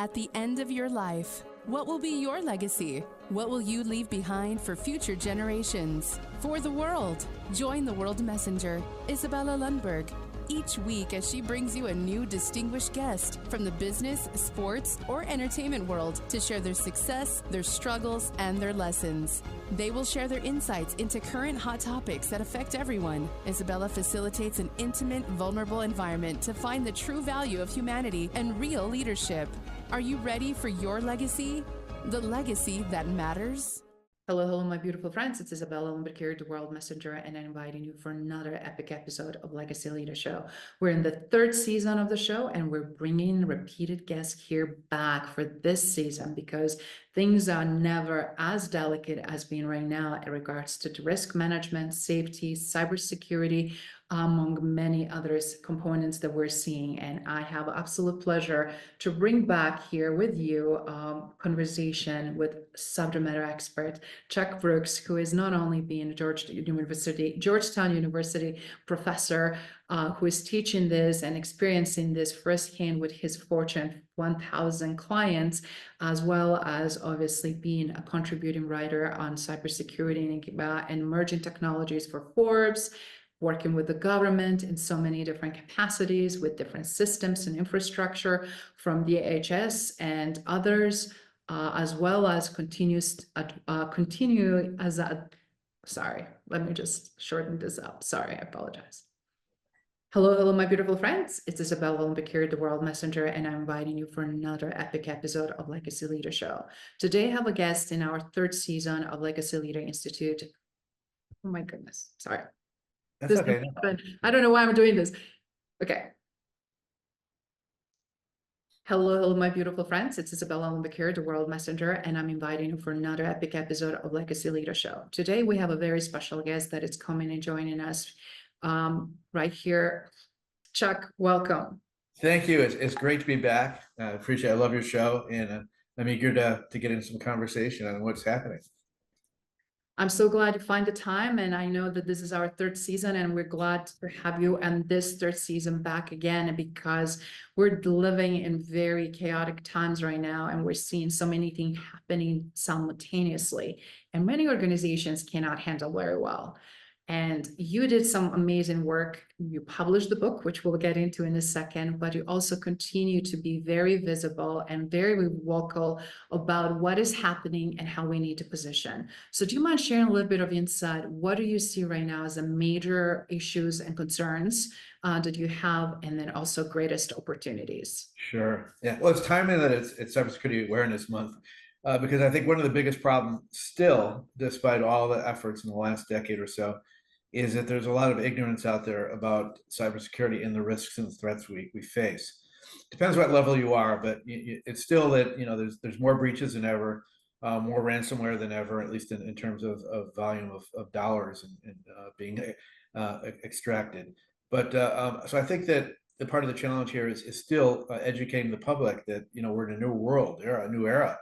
At the end of your life, what will be your legacy? What will you leave behind for future generations? For the world, join the World Messenger, Isabella Lundberg, each week as she brings you a new distinguished guest from the business, sports, or entertainment world to share their success, their struggles, and their lessons. They will share their insights into current hot topics that affect everyone. Isabella facilitates an intimate, vulnerable environment to find the true value of humanity and real leadership. Are you ready for your legacy? The legacy that matters? Hello, my beautiful friends. It's Isabella Lundberg here, the World Messenger, and I'm inviting you for another epic episode of Legacy Leader Show. We're in the third season of the show, and we're bringing repeated guests here back for this season because things are never as delicate as being right now in regards to risk management, safety, cybersecurity, among many others components that we're seeing. And I have absolute pleasure to bring back here with you conversation with subject matter expert Chuck Brooks, who is not only being a Georgetown University professor, who is teaching this and experiencing this firsthand with his Fortune 1000 clients, as well as obviously being a contributing writer on cybersecurity and emerging technologies for Forbes, working with the government in so many different capacities with different systems and infrastructure from DHS and others, as well as sorry, let me just shorten this up. Sorry, I apologize. Hello, my beautiful friends. It's Isabella Lundberg here, the World Messenger, and I'm inviting you for another epic episode of Legacy Leader Show. Today, I have a guest in our third season of Legacy Leader Institute. Oh my goodness, sorry. That's okay. I don't know why I'm doing this. Okay. Hello, my beautiful friends. It's Isabella Lundberg here, the World Messenger, and I'm inviting you for another epic episode of Legacy Leader Show. Today, we have a very special guest that is coming and joining us right here. Chuck, welcome. Thank you. It's great to be back. I appreciate it. I love your show, and I'm eager to get into some conversation on what's happening. I'm so glad you find the time, and I know that this is our third season, and we're glad to have you and this third season back again because we're living in very chaotic times right now, and we're seeing so many things happening simultaneously, and many organizations cannot handle very well. And you did some amazing work. You published the book, which we'll get into in a second, but you also continue to be very visible and very vocal about what is happening and how we need to position. So do you mind sharing a little bit of insight? What do you see right now as the major issues and concerns that you have, and then also greatest opportunities? Sure. Yeah. Well, it's timely that it's Cybersecurity Awareness Month because I think one of the biggest problems still, despite all the efforts in the last decade or so, is that there's a lot of ignorance out there about cybersecurity and the risks and threats we face. Depends what level you are, but it's still that there's more breaches than ever, more ransomware than ever, at least in terms of volume of dollars and being extracted. But so I think that the part of the challenge here is still educating the public that we're in a new world, a new era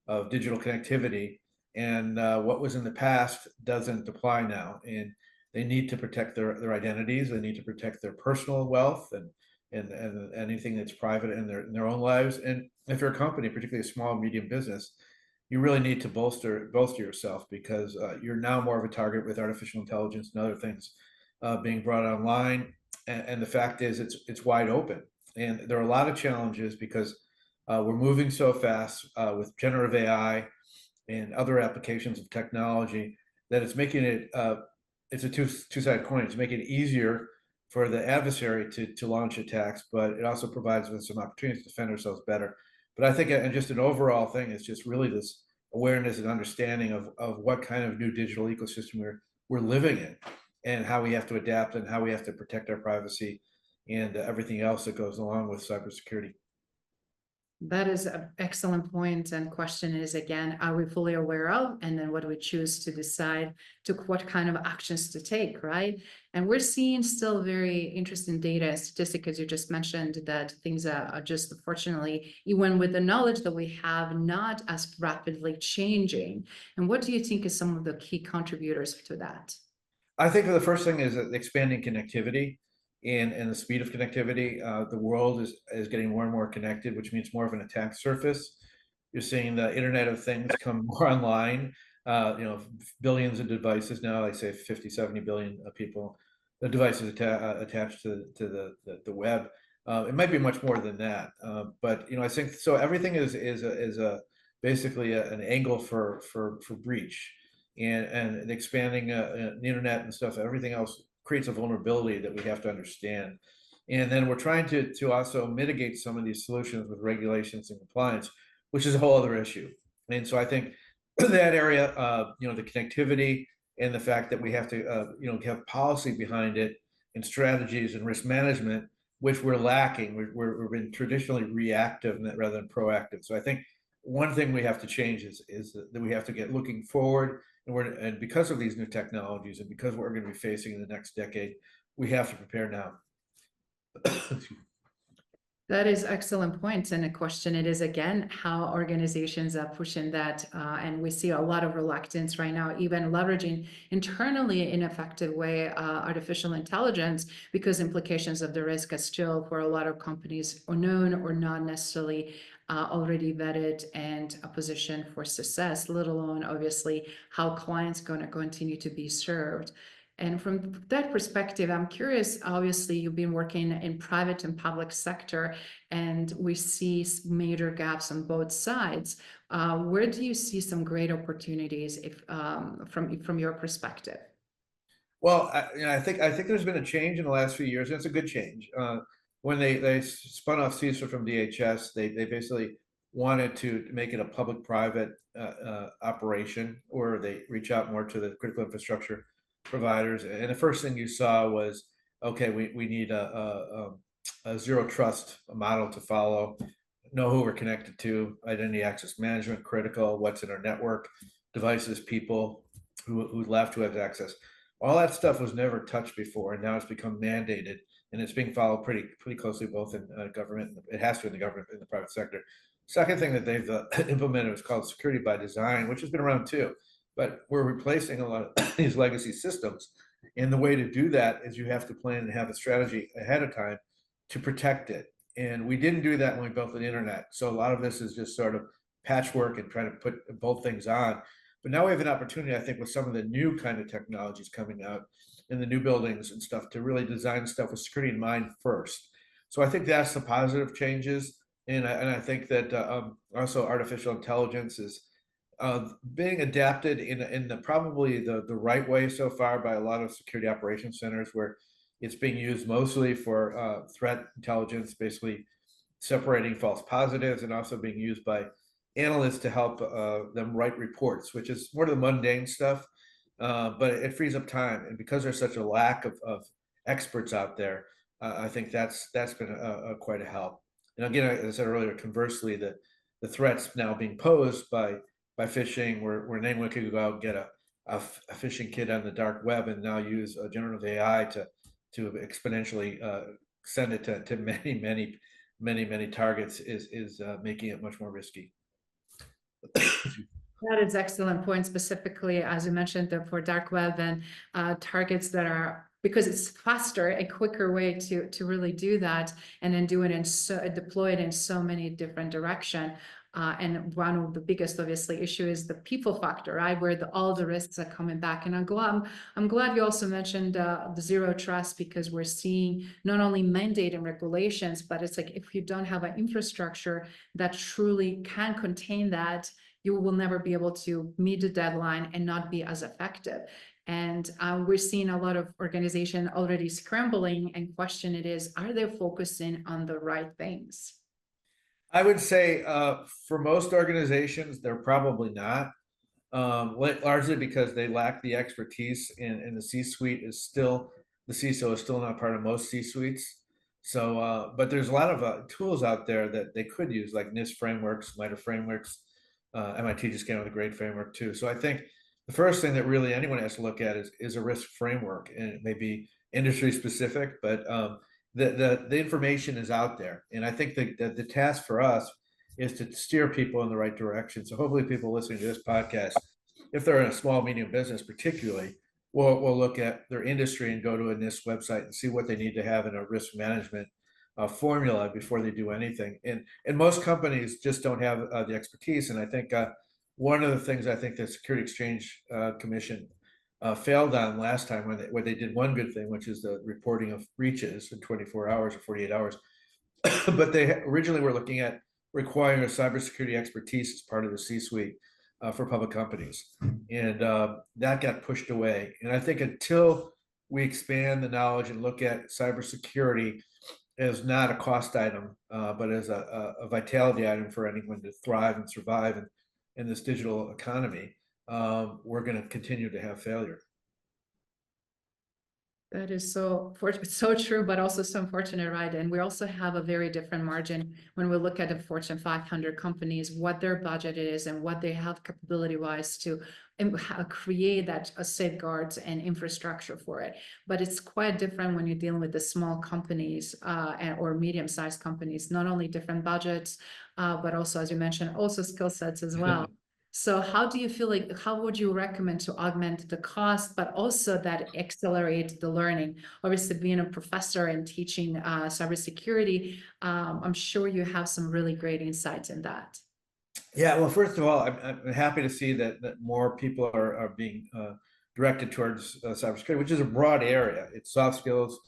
of digital connectivity, and what was in the past doesn't apply now. And they need to protect their identities. They need to protect their personal wealth and anything that's private in their own lives. And if you're a company, particularly a small and medium business, you really need to bolster yourself because you're now more of a target with artificial intelligence and other things being brought online. And the fact is, it's wide open. And there are a lot of challenges because we're moving so fast with generative AI and other applications of technology that it's making it it's a two-sided coin. It's making it easier for the adversary to launch attacks, but it also provides us some opportunities to defend ourselves better. But I think, and just an overall thing, is just really this awareness and understanding of what kind of new digital ecosystem we're living in, and how we have to adapt and how we have to protect our privacy and everything else that goes along with cybersecurity. That is an excellent point. And question is, again, are we fully aware of? And then what do we choose to decide to what kind of actions to take, right? And we're seeing still very interesting data and statistics, as you just mentioned, that things are just, unfortunately, even with the knowledge that we have, not as rapidly changing. And what do you think is some of the key contributors to that? I think the first thing is expanding connectivity. and the speed of connectivity. The world is getting more and more connected, which means more of an attack surface. You're seeing the Internet of Things come more online. Billions of devices now. I say 50, 70 billion people, the devices attached to the web. It might be much more than that, but I think so. Everything is basically an angle for breach, and expanding the internet and stuff. Everything else creates a vulnerability that we have to understand, and then we're trying to also mitigate some of these solutions with regulations and compliance, which is a whole other issue. And so I think that area, the connectivity and the fact that we have to, have policy behind it and strategies and risk management, which we're lacking. We've been traditionally reactive rather than proactive. So I think one thing we have to change is that we have to get looking forward, and because of these new technologies and because what we're going to be facing in the next decade, we have to prepare now. That is excellent points. And a question it is, again, how organizations are pushing that. And we see a lot of reluctance right now, even leveraging internally in an effective way artificial intelligence, because implications of the risk are still for a lot of companies unknown or not necessarily already vetted and a position for success, let alone obviously how clients going to continue to be served. And from that perspective, I'm curious, obviously you've been working in private and public sector, and we see major gaps on both sides. Where do you see some great opportunities from your perspective? Well, I think there's been a change in the last few years, and it's a good change. When they spun off CISO from DHS, they basically wanted to make it a public-private operation, where they reach out more to the critical infrastructure providers. And the first thing you saw was, okay, we need a zero trust model to follow, know who we're connected to, identity access management, critical, what's in our network, devices, people who left, who has access. All that stuff was never touched before, and now it's become mandated, and it's being followed pretty closely, both in government. It has to in the government, in the private sector. Second thing that they've implemented is called security by design, which has been around too. But we're replacing a lot of these legacy systems. And the way to do that is you have to plan and have a strategy ahead of time to protect it. And we didn't do that when we built the internet. So a lot of this is just sort of patchwork and trying to put both things on. But now we have an opportunity, I think, with some of the new kind of technologies coming out in the new buildings and stuff, to really design stuff with security in mind first. So I think that's the positive changes. And I think that also artificial intelligence is being adapted in probably the right way so far by a lot of security operations centers, where it's being used mostly for threat intelligence, basically separating false positives, and also being used by analysts to help them write reports, which is more of the mundane stuff, but it frees up time. And because there's such a lack of experts out there, I think that's been quite a help. And again, as I said earlier, conversely, the threats now being posed by phishing, where anyone could go out and get a phishing kit on the dark web and now use a generative AI to exponentially send it to many targets is making it much more risky. That is excellent point, specifically, as you mentioned, for dark web and targets that are, because it's faster, a quicker way to really do that, and then do it deploy it in so many different directions. And one of the biggest, obviously, issue is the people factor, right? Where all the risks are coming back. And I'm glad you also mentioned the zero trust, because we're seeing not only mandate and regulations, but it's like, if you don't have an infrastructure that truly can contain that, you will never be able to meet the deadline and not be as effective. And we're seeing a lot of organizations already scrambling, and question it is, are they focusing on the right things? I would say for most organizations, they're probably not, largely because they lack the expertise, and the C-suite is still, the CISO is still not part of most C-suites. So, but there's a lot of tools out there that they could use, like NIST frameworks, MITRE frameworks. MIT just came out with a great framework too. So I think the first thing that really anyone has to look at is a risk framework, and it may be industry specific, but the information is out there. And I think the task for us is to steer people in the right direction. So hopefully people listening to this podcast, if they're in a small, medium business particularly, will look at their industry and go to a NIST website and see what they need to have in a risk management formula before they do anything. And most companies just don't have the expertise. And I think one of the things I think the Security Exchange Commission failed on last time when they did one good thing, which is the reporting of breaches in 24 hours or 48 hours. But they originally were looking at requiring a cybersecurity expertise as part of the C-suite for public companies. And that got pushed away. And I think until we expand the knowledge and look at cybersecurity as not a cost item, but as a vitality item for anyone to thrive and survive in this digital economy, we're going to continue to have failure. That is so true, but also so unfortunate, right? And we also have a very different margin when we look at the Fortune 500 companies, what their budget is and what they have capability-wise to create that safeguards and infrastructure for it. But it's quite different when you're dealing with the small companies or medium-sized companies, not only different budgets, but also, as you mentioned, also skill sets as well. So how do you feel like, how would you recommend to augment the cost, but also that accelerate the learning? Obviously, being a professor and teaching cybersecurity, I'm sure you have some really great insights in that. Yeah, well, first of all, I'm happy to see that more people are being directed towards cybersecurity, which is a broad area. It's soft skills,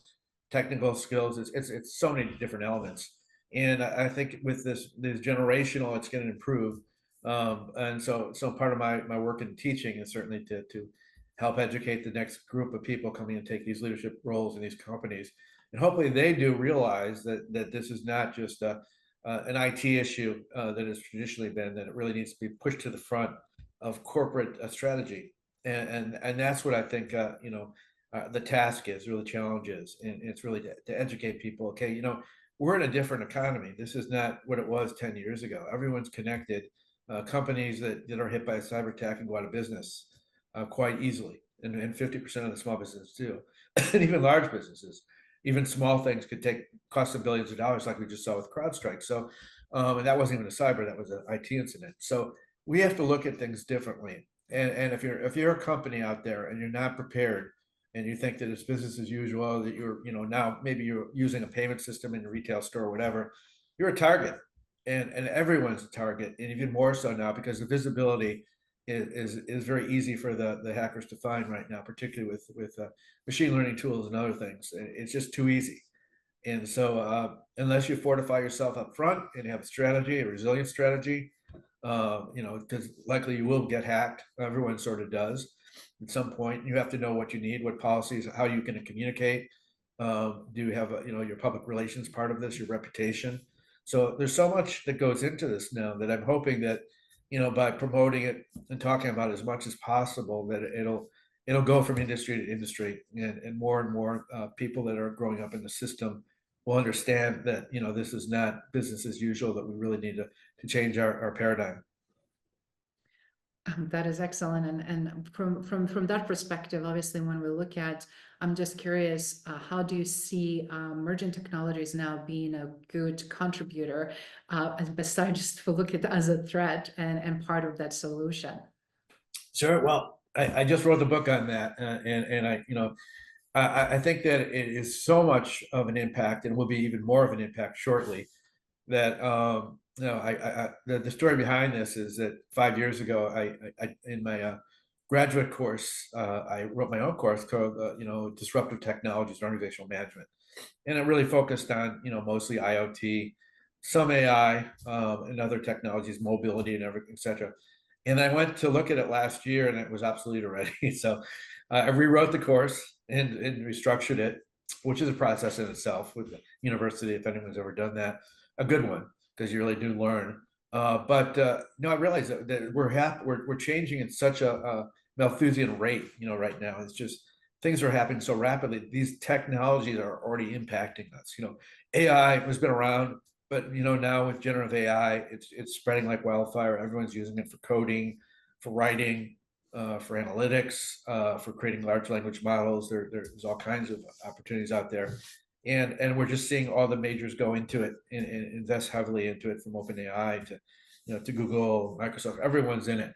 technical skills. It's so many different elements, and I think with this generational, it's going to improve. And so part of my work in teaching is certainly to help educate the next group of people coming and take these leadership roles in these companies, and hopefully they do realize that this is not just an IT issue that has traditionally been, that it really needs to be pushed to the front of corporate strategy, and that's what I think the task is, really the challenge is, and it's really to educate people. Okay, we're in a different economy. This is not what it was 10 years ago. Everyone's connected. Companies that are hit by a cyber attack can go out of business quite easily, and 50% of the small businesses do, and even large businesses. Even small things could cost them billions of dollars, like we just saw with CrowdStrike. So, and that wasn't even a cyber; that was an IT incident. So we have to look at things differently. And if you're a company out there and you're not prepared, and you think that it's business as usual, that you're now maybe you're using a payment system in a retail store or whatever, you're a target. And everyone's a target, and even more so now because the visibility is very easy for the hackers to find right now, particularly with machine learning tools and other things. It's just too easy. And so unless you fortify yourself up front and have a strategy, a resilient strategy, because likely you will get hacked. Everyone sort of does at some point. You have to know what you need, what policies, how you can communicate. Do you have your public relations part of this, your reputation? So there's so much that goes into this now that I'm hoping that, by promoting it and talking about it as much as possible, that it'll go from industry to industry, and more people that are growing up in the system will understand that, this is not business as usual, that we really need to change our paradigm. That is excellent. And from that perspective, obviously, when we look at, I'm just curious, how do you see emerging technologies now being a good contributor, besides just to look at it as a threat and part of that solution? Sure. Well, I just wrote the book on that, and I think that it is so much of an impact, and will be even more of an impact shortly. That the story behind this is that 5 years ago, I in my graduate course, I wrote my own course called Disruptive Technologies and Organizational Management, and it really focused on mostly IoT, some AI, and other technologies, mobility, and everything, etc. And I went to look at it last year, and it was obsolete already. So I rewrote the course and restructured it, which is a process in itself with the university, if anyone's ever done that, a good one, because you really do learn. But I realize that we're changing at such a Malthusian rate, right now. It's just things are happening so rapidly. These technologies are already impacting us. AI has been around, but now with generative AI, it's spreading like wildfire. Everyone's using it for coding, for writing, for analytics, for creating large language models. There's all kinds of opportunities out there. And we're just seeing all the majors go into it and invest heavily into it, from OpenAI to Google, Microsoft. Everyone's in it,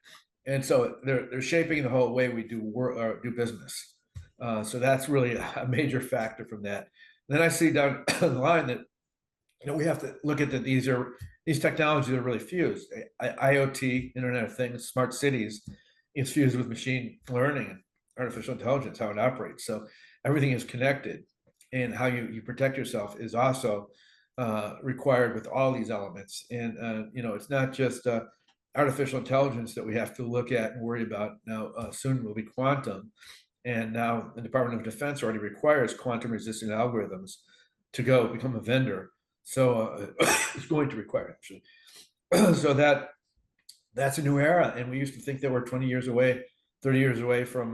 and so they're shaping the whole way we do business. So that's really a major factor from that. And then I see down the line that we have to look at that these technologies are really fused. IoT, Internet of Things, smart cities, is fused with machine learning and artificial intelligence, how it operates. So everything is connected, and how you protect yourself is also required with all these elements. And it's not just artificial intelligence that we have to look at and worry about now. Soon will be quantum, and now the Department of Defense already requires quantum resistant algorithms to go become a vendor. So it's going to require, actually. So that's a new era, and we used to think that we're 20 years away, 30 years away from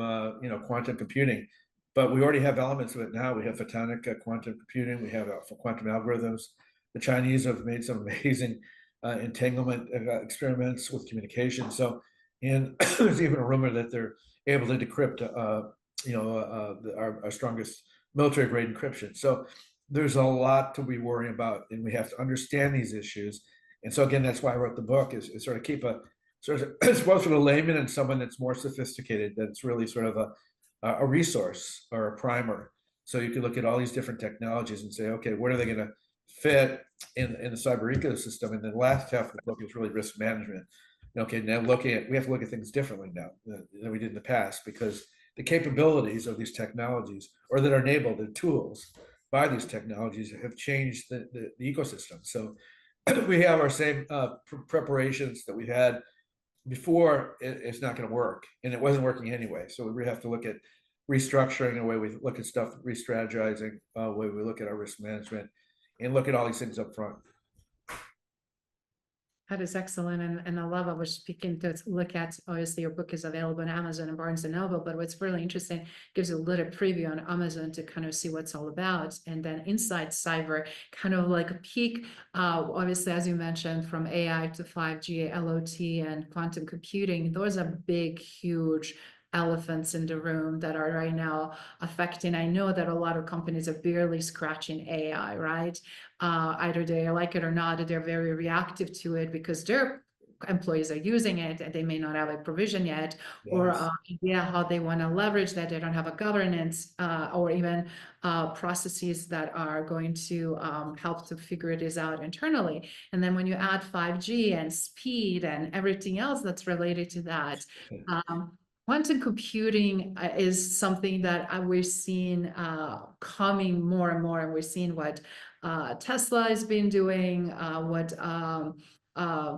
quantum computing, but we already have elements of it now. We have photonic quantum computing. We have quantum algorithms. The Chinese have made some amazing entanglement experiments with communication. So, and there's even a rumor that they're able to decrypt our strongest military grade encryption. So there's a lot to be worrying about, and we have to understand these issues. And so again, that's why I wrote the book, is sort of keep a sort of it's both for the layman and someone that's more sophisticated, that's really sort of a resource or a primer. So you can look at all these different technologies and say, okay, where are they going to fit in the cyber ecosystem? And the last half of the book is really risk management. Okay, now we have to look at things differently now than we did in the past, because the capabilities of these technologies, or that are enabled, the tools by these technologies, have changed the ecosystem. So we have our same preparations that we had before. It's not going to work, and it wasn't working anyway. So we have to look at restructuring the way we look at stuff, re-strategizing, the way we look at our risk management, and look at all these things up front. That is excellent, and I love it. We're speaking to look at, obviously your book is available on Amazon and Barnes & Noble, but what's really interesting, gives you a little preview on Amazon to kind of see what's all about. And then Inside Cyber, kind of like a peek, obviously, as you mentioned, from AI to 5G, LOT, and quantum computing. Those are big, huge elephants in the room that are right now affecting. I know that a lot of companies are barely scratching AI, right? Either they like it or not, they're very reactive to it because their employees are using it and they may not have a provision yet, or how they want to leverage that. They don't have a governance or even processes that are going to help to figure this out internally. And then when you add 5G and speed and everything else that's related to that, quantum computing is something that we're seeing coming more and more, and we're seeing what Tesla has been doing, what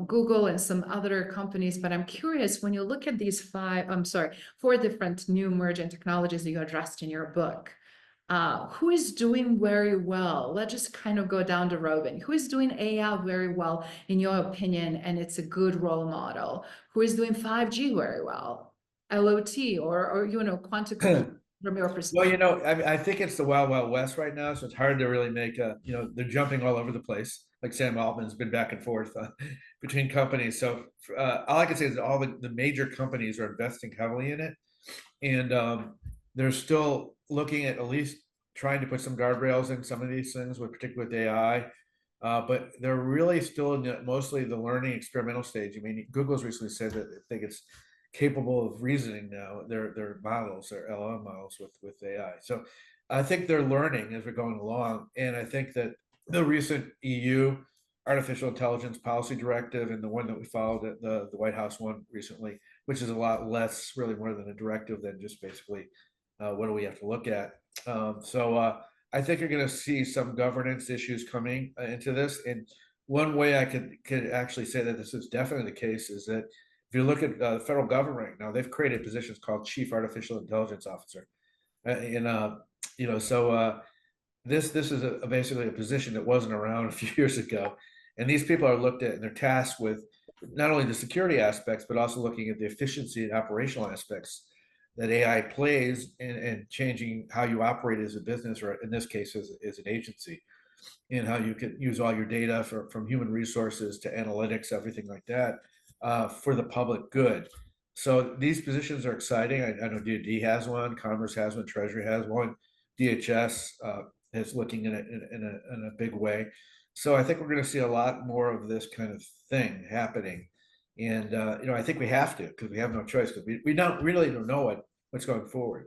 Google and some other companies. But I'm curious, when you look at these four different new emerging technologies that you addressed in your book, who is doing very well? Let's just kind of go down the road. Who is doing AI very well, in your opinion, and it's a good role model? Who is doing 5G very well? LOT or quantum computing from your perspective? Well, I think it's the wild, wild west right now, so it's hard to really make they're jumping all over the place. Like Sam Altman's been back and forth between companies. So all I can say is that all the major companies are investing heavily in it, and they're still looking at least trying to put some guardrails in some of these things, particularly with AI. But they're really still in mostly the learning experimental stage. I mean, Google's recently said that they think it's capable of reasoning now, their models, their LLM models with AI. So I think they're learning as we're going along. And I think that the recent EU artificial intelligence policy directive, and the one that we followed at the White House one recently, which is a lot less, really more than a directive than just basically what do we have to look at. So I think you're going to see some governance issues coming into this. And one way I could actually say that this is definitely the case is that if you look at the federal government right now, they've created positions called Chief Artificial Intelligence Officer, so this is basically a position that wasn't around a few years ago, and these people are looked at and they're tasked with not only the security aspects but also looking at the efficiency and operational aspects that AI plays in changing how you operate as a business, or in this case as an agency, and how you can use all your data from human resources to analytics, everything like that. For the public good. So these positions are exciting. I know DoD has one, Commerce has one, Treasury has one, DHS is looking in a big way. So I think we're going to see a lot more of this kind of thing happening. And I think we have to, because we have no choice, because we really don't know what's going forward.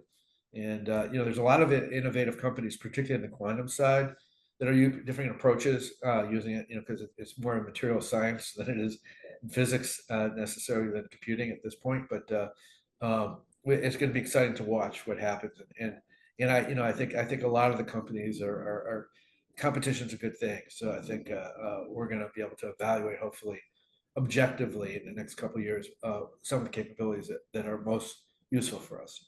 And there's a lot of innovative companies, particularly in the quantum side, that are using different approaches using it, because it's more in material science than it is in physics necessarily than computing at this point. But it's going to be exciting to watch what happens. And I think a lot of the companies are competition's a good thing. So I think we're going to be able to evaluate, hopefully, objectively in the next couple of years, some of the capabilities that are most useful for us.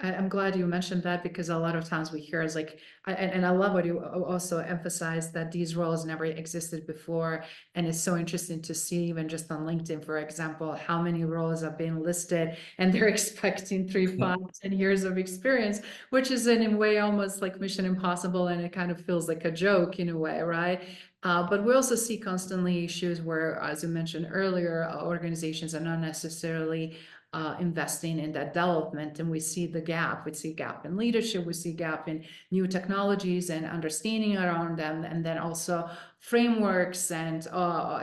I'm glad you mentioned that, because a lot of times we hear is like, and I love what you also emphasized, that these roles never existed before. And it's so interesting to see, even just on LinkedIn, for example, how many roles have been listed and they're expecting 3, 5, 10 years of experience, which is in a way almost like Mission Impossible. And it kind of feels like a joke in a way, right? But we also see constantly issues where, as you mentioned earlier, organizations are not necessarily investing in that development, and we see the gap. We see gap in leadership, we see gap in new technologies and understanding around them, and then also frameworks and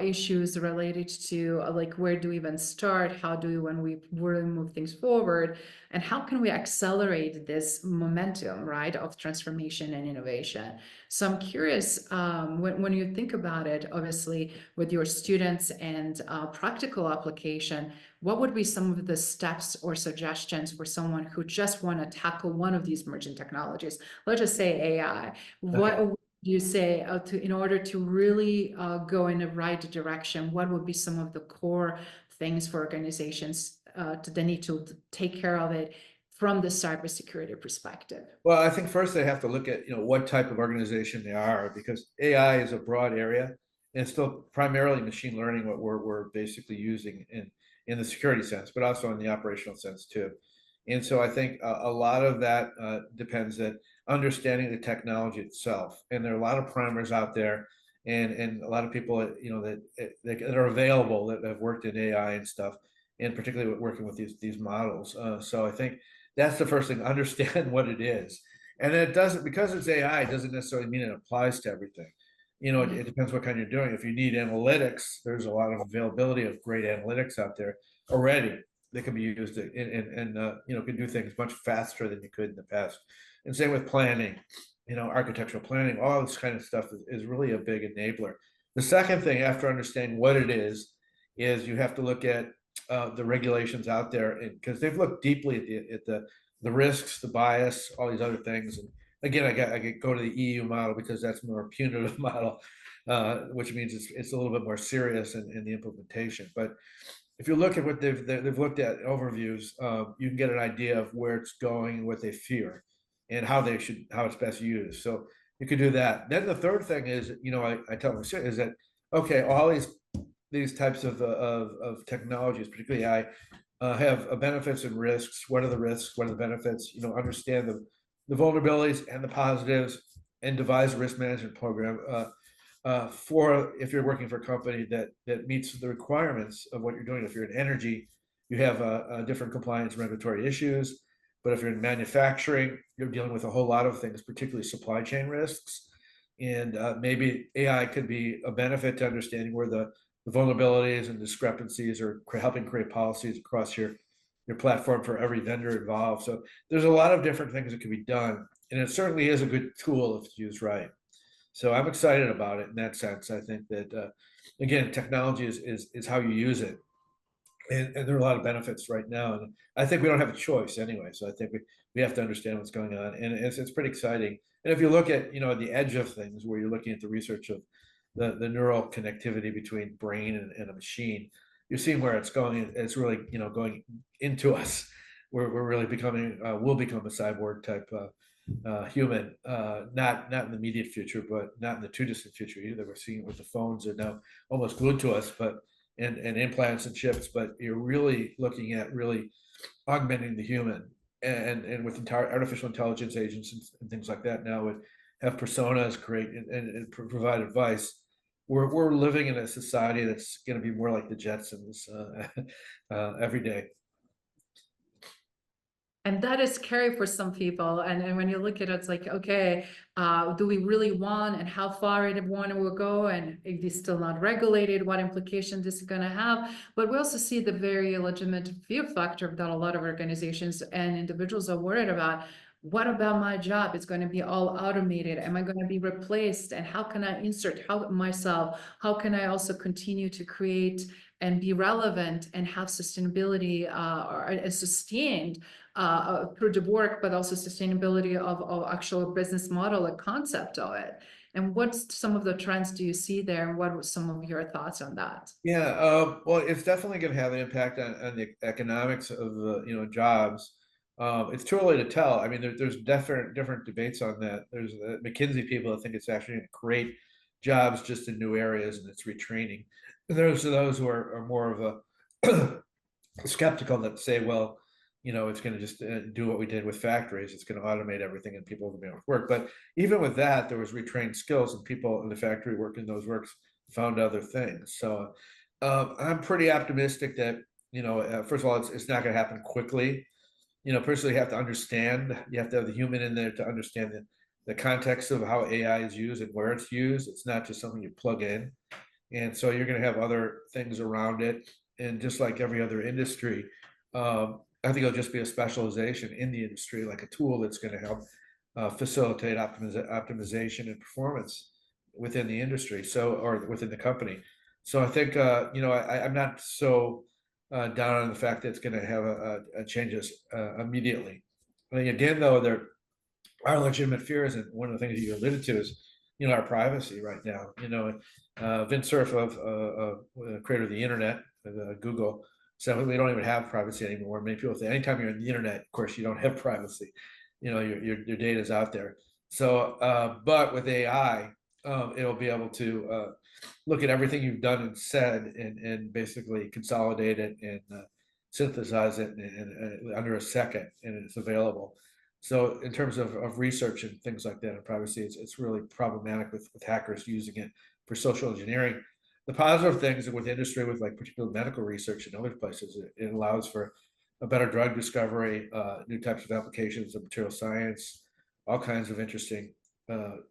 issues related to like, where do we even start, how do we, when we really move things forward, and how can we accelerate this momentum, right, of transformation and innovation. So I'm curious, when you think about it, obviously with your students and practical application, what would be some of the steps or suggestions for someone who just want to tackle one of these emerging technologies? Let's just say AI. What Okay. would you say in order to really go in the right direction? What would be some of the core things for organizations that they need to take care of it from the cybersecurity perspective? Well, I think first they have to look at what type of organization they are, because AI is a broad area, and it's still primarily machine learning what we're basically using in the security sense, but also in the operational sense too. And so I think a lot of that depends that understanding the technology itself, and there are a lot of primers out there, and a lot of people that are available that have worked in AI and stuff, and particularly working with these models. So I think that's the first thing, understand what it is. And then it doesn't, because it's AI, it doesn't necessarily mean it applies to everything. It depends what kind you're doing. If you need analytics, there's a lot of availability of great analytics out there already that can be used and can do things much faster than you could in the past. And same with planning, architectural planning, all this kind of stuff is really a big enabler. The second thing, after understanding what it is you have to look at the regulations out there, because they've looked deeply at the risks, the bias, all these other things. And again, I go to the EU model because that's more punitive model, which means it's a little bit more serious in the implementation. But if you look at what they've looked at overviews, you can get an idea of where it's going and what they fear, and how it's best used. So you could do that. Then the third thing is, I tell them is that okay, all these types of technologies, particularly AI, have benefits and risks. What are the risks? What are the benefits? Understand the vulnerabilities and the positives, and devise a risk management program for if you're working for a company that meets the requirements of what you're doing. If you're in energy, you have different compliance regulatory issues. But if you're in manufacturing, you're dealing with a whole lot of things, particularly supply chain risks. And maybe AI could be a benefit to understanding where the vulnerabilities and discrepancies are, helping create policies across your platform for every vendor involved. So there's a lot of different things that can be done, and it certainly is a good tool if it's used right. So I'm excited about it in that sense. I think that again, technology is how you use it, and there are a lot of benefits right now, and I think we don't have a choice anyway. So I think we have to understand what's going on, and it's pretty exciting. And if you look at the edge of things, where you're looking at the research of the neural connectivity between brain and a machine, you're seeing where it's going. It's really going into us. We're really becoming we'll become a cyborg type human, not in the immediate future, but not in the too distant future either. We're seeing it with the phones are now almost glued to us, but and implants and chips. But you're really looking at really augmenting the human, and with artificial intelligence agents and things like that. Now would have personas, create and provide advice. We're living in a society that's going to be more like the Jetsons every day. And that is scary for some people. And when you look at it, it's like, okay, do we really want, and how far it will go? And if it's still not regulated, what implication this is going to have? But we also see the very legitimate fear factor that a lot of organizations and individuals are worried about. What about my job? It's going to be all automated. Am I going to be replaced? And how can I insert myself? How can I also continue to create and be relevant and have sustainability or sustained through the work, but also sustainability of actual business model, a concept of it? And what's some of the trends do you see there? And what were some of your thoughts on that? Yeah, well, it's definitely going to have an impact on the economics of the jobs. It's too early to tell. I mean, there's different debates on that. There's McKinsey people that think it's actually going to create jobs just in new areas, and it's retraining. And there's those who are more of a skeptical that say, well, it's going to just do what we did with factories. It's going to automate everything, and people will be able to work. But even with that, there was retrained skills, and people in the factory working those works found other things. So I'm pretty optimistic that first of all, it's not going to happen quickly. Personally, you have to understand. You have to have the human in there to understand the context of how AI is used and where it's used. It's not just something you plug in, and so you're going to have other things around it. And just like every other industry, I think it'll just be a specialization in the industry, like a tool that's going to help facilitate optimization and performance within the industry, or within the company. So I think I'm not so down on the fact that it's going to have a changes immediately. I think again, though, there are legitimate fears, and one of the things you alluded to is our privacy right now. Vint Cerf of creator of the internet, Google, so we don't even have privacy anymore. Many people say anytime you're on the internet, of course, you don't have privacy. Your data is out there. So, but with AI, it'll be able to look at everything you've done and said, and basically consolidate it and synthesize it in under a second, and it's available. So in terms of research and things like that and privacy, it's really problematic with hackers using it for social engineering. The positive things with industry, with like particular medical research and other places, it allows for a better drug discovery, new types of applications of material science, all kinds of interesting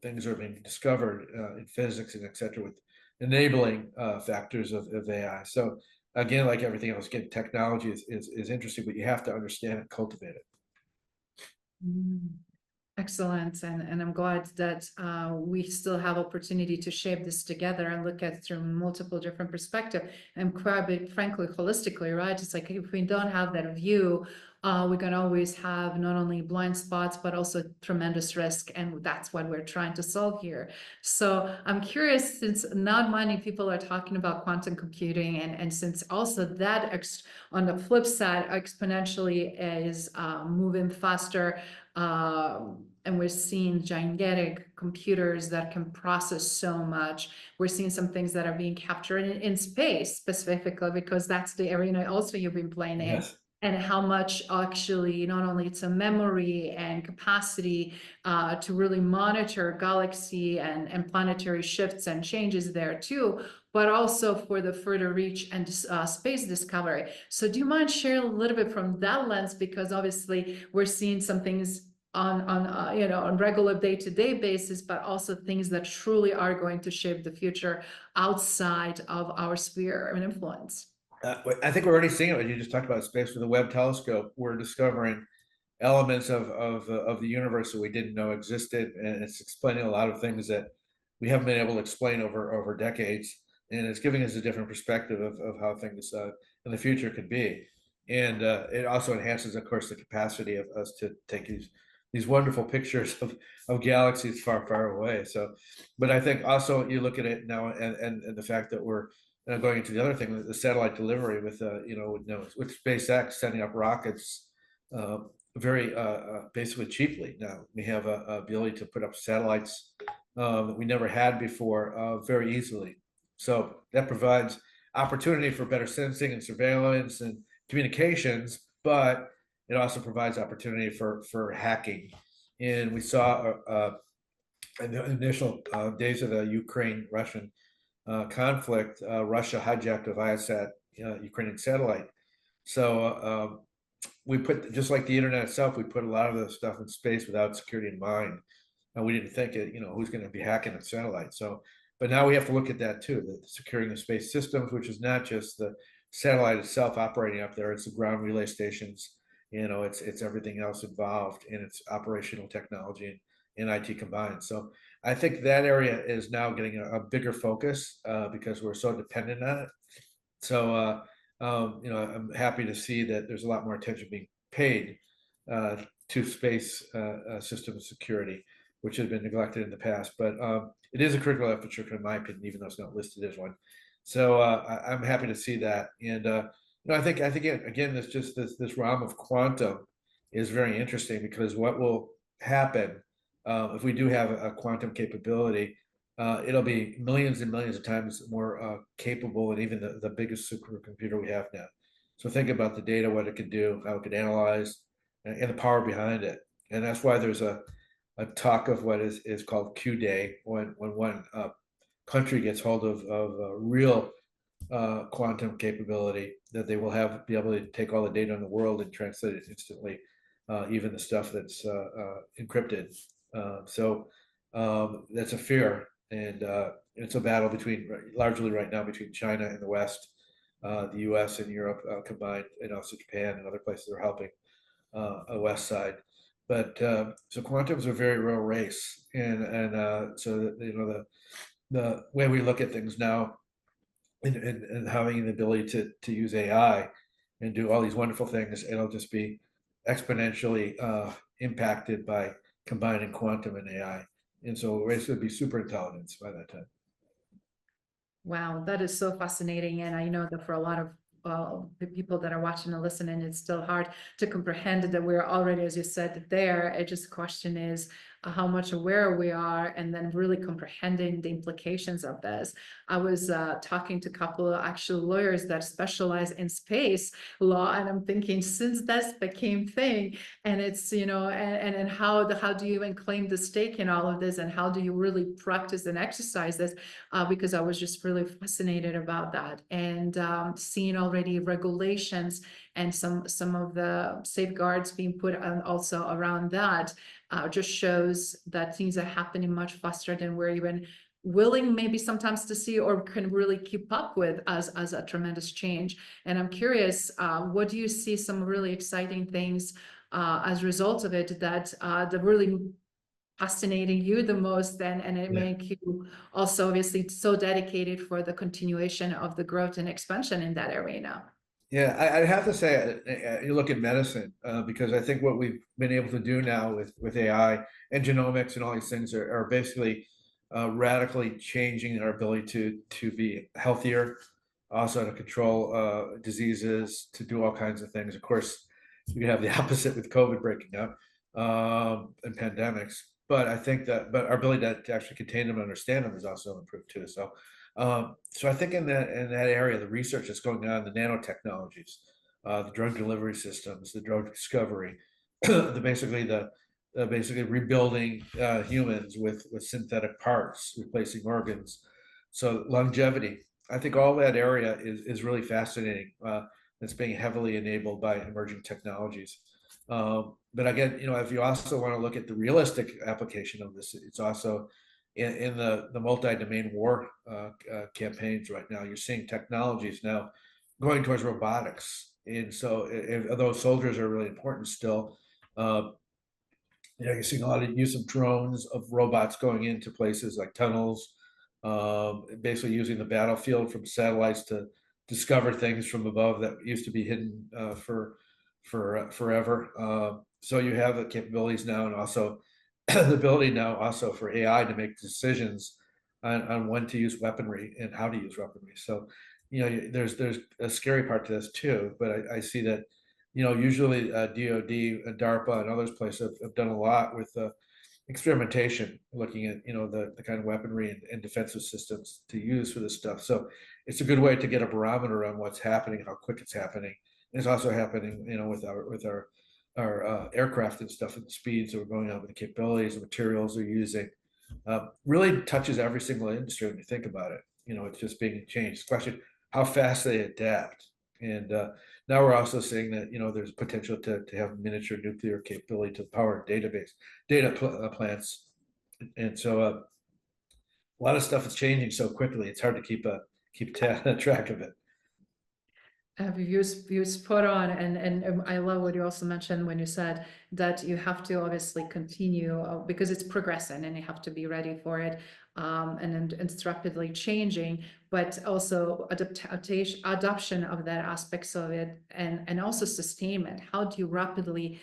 things are being discovered in physics and et cetera, with enabling factors of AI. So again, like everything else, again, technology is interesting, but you have to understand and cultivate it. Excellent. And I'm glad that we still have opportunity to shape this together and look at through multiple different perspectives, and quite frankly, holistically, right? It's like if we don't have that view, we can always have not only blind spots, but also tremendous risk. And that's what we're trying to solve here. So I'm curious, since not many people are talking about quantum computing, and since also that on the flip side, exponentially is moving faster, and we're seeing gigantic computers that can process so much. We're seeing some things that are being captured in space specifically, because that's the arena also you've been playing in. Yes. And how much actually, not only it's a memory and capacity to really monitor galaxy and planetary shifts and changes there too, but also for the further reach and space discovery. So do you mind sharing a little bit from that lens? Because obviously we're seeing some things on regular day-to-day basis, but also things that truly are going to shape the future outside of our sphere of influence. I think we're already seeing it. You just talked about space with the Webb telescope. We're discovering elements of the universe that we didn't know existed, and it's explaining a lot of things that we haven't been able to explain over decades. And it's giving us a different perspective of how things in the future could be. And it also enhances, of course, the capacity of us to take these wonderful pictures of galaxies far away. So, but I think also you look at it now, and the fact that we're going into the other thing, the satellite delivery with with SpaceX sending up rockets very basically cheaply. Now we have a ability to put up satellites that we never had before very easily. So that provides opportunity for better sensing and surveillance and communications, but it also provides opportunity for hacking. And we saw in the initial days of the Ukraine-Russian conflict, Russia hijacked a Viasat Ukrainian satellite. So we put, just like the internet itself, we put a lot of the stuff in space without security in mind. And we didn't think it, who's going to be hacking a satellite. So, but now we have to look at that too, the securing the space systems, which is not just the satellite itself operating up there, it's the ground relay stations, it's everything else involved, and it's operational technology and IT combined. So I think that area is now getting a bigger focus because we're so dependent on it. So, I'm happy to see that there's a lot more attention being paid to space system security, which has been neglected in the past. But it is a critical infrastructure, in my opinion, even though it's not listed as one. So I'm happy to see that. And I think again, this realm of quantum is very interesting, because what will happen if we do have a quantum capability, it'll be millions and millions of times more capable than even the biggest supercomputer we have now. So think about the data, what it could do, how it could analyze, and the power behind it. And that's why there's a talk of what is called Q Day, when one country gets hold of a real quantum capability, that they will be able to take all the data in the world and translate it instantly, even the stuff that's encrypted. So that's a fear, and it's a battle largely right now between China and the West, the U.S. and Europe combined, and also Japan and other places are helping the West side. But so quantum's a very real race, and so the way we look at things now, and having the ability to use AI and do all these wonderful things, it'll just be exponentially impacted by combining quantum and AI. And so race would be super intelligence by that time. Wow, that is so fascinating. And I know that for a lot of the people that are watching and listening, it's still hard to comprehend that we're already, as you said, there. It just the question is how much aware we are, and then really comprehending the implications of this. I was talking to a couple of actual lawyers that specialize in space law, and I'm thinking, since this became thing, and it's, and how do you even claim the stake in all of this, and how do you really practice and exercise this? Because I was just really fascinated about that, and seeing already regulations and some of the safeguards being put on also around that just shows that things are happening much faster than we're even willing maybe sometimes to see or can really keep up with as a tremendous change. And I'm curious, what do you see some really exciting things as a result of it that really fascinating you the most, and it make you also obviously so dedicated for the continuation of the growth and expansion in that arena? Yeah, I'd have to say, you look at medicine, because I think what we've been able to do now with AI and genomics and all these things are basically radically changing our ability to be healthier, also to control diseases, to do all kinds of things. Of course, you can have the opposite with COVID breaking out and pandemics, but I think but our ability to actually contain them and understand them is also improved too. So I think in that area, the research that's going on, the nanotechnologies, the drug delivery systems, the drug discovery, basically rebuilding humans with synthetic parts, replacing organs. So longevity, I think all that area is really fascinating. It's being heavily enabled by emerging technologies. But again, if you also want to look at the realistic application of this, it's also in the multi-domain war campaigns right now. You're seeing technologies now going towards robotics, and so although soldiers are really important still, you're seeing a lot of use of drones, of robots going into places like tunnels, basically using the battlefield from satellites to discover things from above that used to be hidden for forever. So you have the capabilities now, and also the ability now also for AI to make decisions on when to use weaponry and how to use weaponry. So, there's a scary part to this too, but I see that, usually DoD, DARPA, and others places have done a lot with experimentation, looking at, the kind of weaponry and defensive systems to use for this stuff. So it's a good way to get a barometer on what's happening, how quick it's happening. And it's also happening, with our aircraft and stuff, and the speeds that we're going on with the capabilities and materials they're using. Really touches every single industry when you think about it. It's just being changed. The question, how fast they adapt. And now we're also seeing that, there's potential to have miniature nuclear capability to power data plants. And so a lot of stuff is changing so quickly. It's hard to keep track of it. You spot on, and I love what you also mentioned when you said that you have to obviously continue because it's progressing and you have to be ready for it, and it's rapidly changing, but also adoption of that aspects of it, and also sustainment. How do you rapidly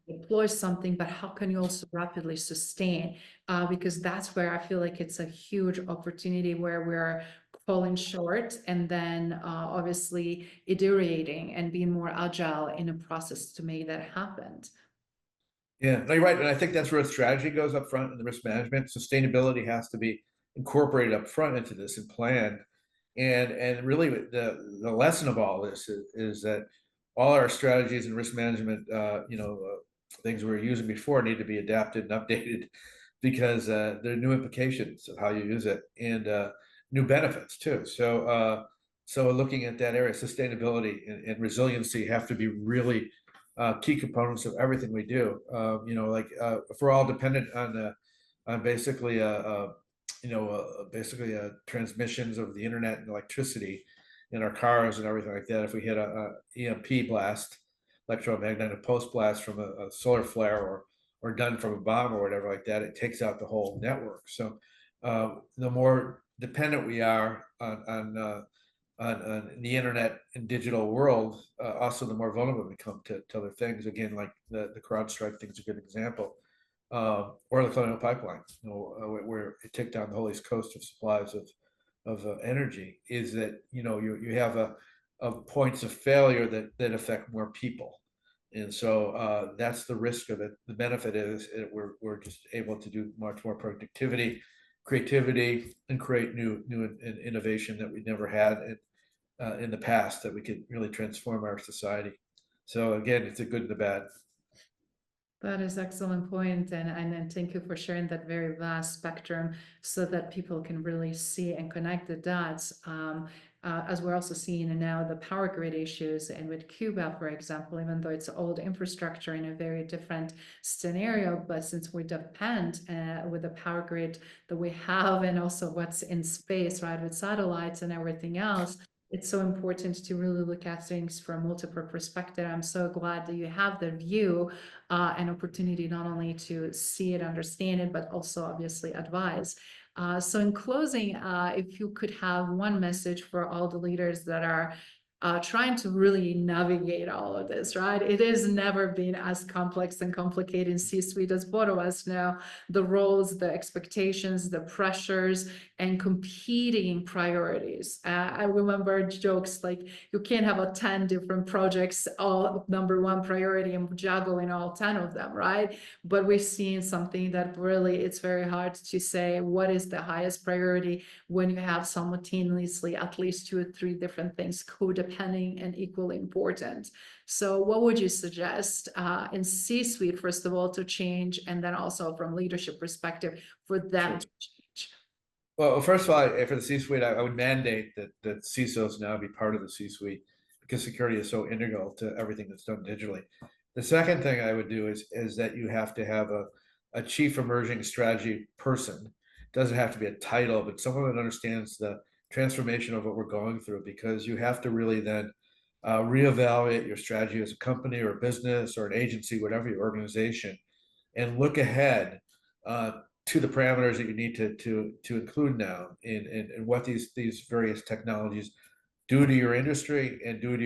deploy something, but how can you also rapidly sustain? Because that's where I feel like it's a huge opportunity where we're falling short, and then obviously iterating and being more agile in a process to make that happen. Yeah, no, you're right. And I think that's where strategy goes up front in the risk management. Sustainability has to be incorporated up front into this and planned. And really the lesson of all this is that all our strategies and risk management, things we were using before need to be adapted and updated because there are new implications of how you use it and new benefits too. So looking at that area, sustainability and resiliency have to be really key components of everything we do. If we're all dependent on basically transmissions of the internet and electricity in our cars and everything like that. If we hit a EMP blast, electromagnetic pulse blast from a solar flare or done from a bomb or whatever like that, it takes out the whole network. So the more dependent we are on the internet and digital world, also the more vulnerable we become to other things. Again, like the CrowdStrike thing is a good example, or the Colonial Pipeline, where it took down the whole east coast of supplies of energy. Is that you have a points of failure that affect more people, and so that's the risk of it. The benefit is we're just able to do much more productivity, creativity, and create new innovation that we never had in the past, that we could really transform our society. So again, it's a good and the bad. That is excellent point, and thank you for sharing that very vast spectrum so that people can really see and connect the dots. As we're also seeing now the power grid issues, and with Cuba, for example, even though it's old infrastructure in a very different scenario, but since we depend with the power grid that we have, and also what's in space, right, with satellites and everything else, it's so important to really look at things from multiple perspectives. I'm so glad that you have the view and opportunity not only to see it, understand it, but also obviously advise. So in closing, if you could have one message for all the leaders that are trying to really navigate all of this, right? It has never been as complex and complicated in C-suite, as both of us know, the roles, the expectations, the pressures, and competing priorities. I remember jokes like, you can't have 10 different projects, all number one priority, and juggling all 10 of them, right? But we've seen something that really, it's very hard to say what is the highest priority when you have simultaneously at least 2 or 3 different things codepending and equally important. So what would you suggest in C-suite, first of all, to change, and then also from leadership perspective for them to change? Well, first of all, for the C-suite, I would mandate that CISOs now be part of the C-suite, because security is so integral to everything that's done digitally. The second thing I would do is that you have to have a chief emerging strategy person. It doesn't have to be a title, but someone that understands the transformation of what we're going through, because you have to really then reevaluate your strategy as a company or a business or an agency, whatever your organization, and look ahead to the parameters that you need to include now in what these various technologies do to your industry and do to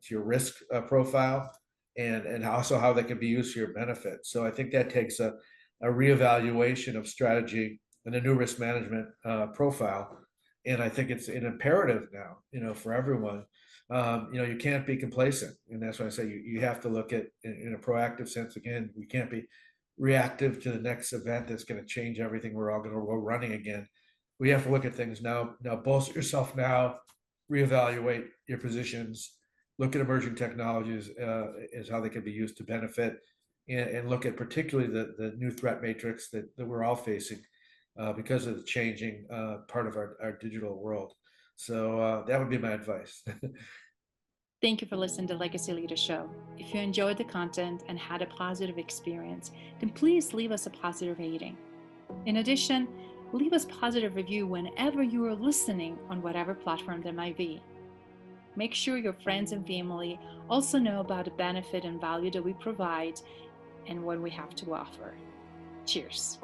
your risk profile, and also how they can be used to your benefit. So I think that takes a reevaluation of strategy and a new risk management profile. And I think it's an imperative now, for everyone. You can't be complacent, and that's why I say you have to look at in a proactive sense. Again, we can't be reactive to the next event that's going to change everything. We're all going to go running again. We have to look at things now. Now, bolster yourself now, reevaluate your positions, look at emerging technologies as how they can be used to benefit, and look at particularly the new threat matrix that we're all facing because of the changing part of our digital world. So that would be my advice. Thank you for listening to Legacy Leader Show. If you enjoyed the content and had a positive experience, then please leave us a positive rating. In addition, leave us a positive review whenever you are listening on whatever platform there might be. Make sure your friends and family also know about the benefit and value that we provide and what we have to offer. Cheers.